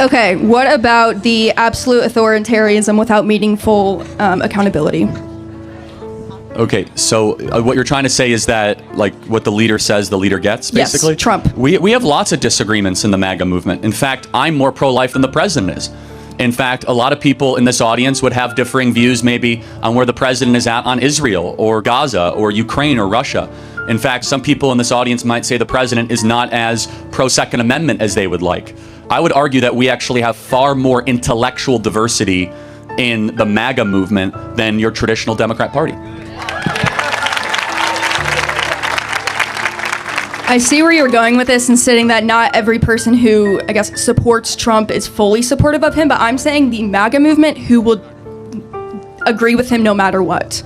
Okay, what about the absolute authoritarianism without meaningful accountability? Okay, so what you're trying to say is that, like, what the leader says, the leader gets, basically? Yes, Trump. We have lots of disagreements in the MAGA movement. In fact, I'm more pro-life than the president is. In fact, a lot of people in this audience would have differing views maybe on where the president is at on Israel or Gaza or Ukraine or Russia. In fact, some people in this audience might say the president is not as pro-Second Amendment as they would like. I would argue that we actually have far more intellectual diversity in the MAGA movement than your traditional Democrat Party. I see where you're going with this and stating that not every person who, I guess, supports Trump is fully supportive of him, but I'm saying the MAGA movement who will agree with him no matter what.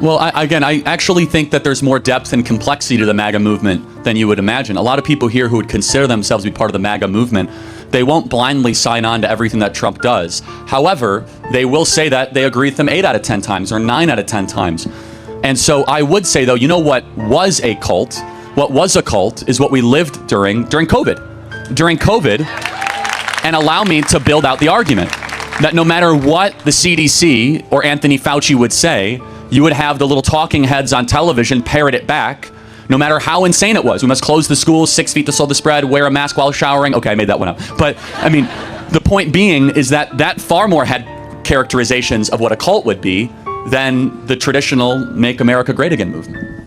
Well, I actually think that there's more depth and complexity to the MAGA movement than you would imagine. A lot of people here who would consider themselves to be part of the MAGA movement, they won't blindly sign on to everything that Trump does. However, they will say that they agree with him 8 out of 10 times or 9 out of 10 times. And so I would say, though, you know what was a cult? What was a cult is what we lived during COVID. During COVID, and allow me to build out the argument that no matter what the CDC or Anthony Fauci would say, you would have the little talking heads on television parrot it back, no matter how insane it was. We must close the schools, 6 feet to slow the spread, wear a mask while showering. Okay, I made that one up. But, I mean, the point being is that that far more had characterizations of what a cult would be than the traditional Make America Great Again movement.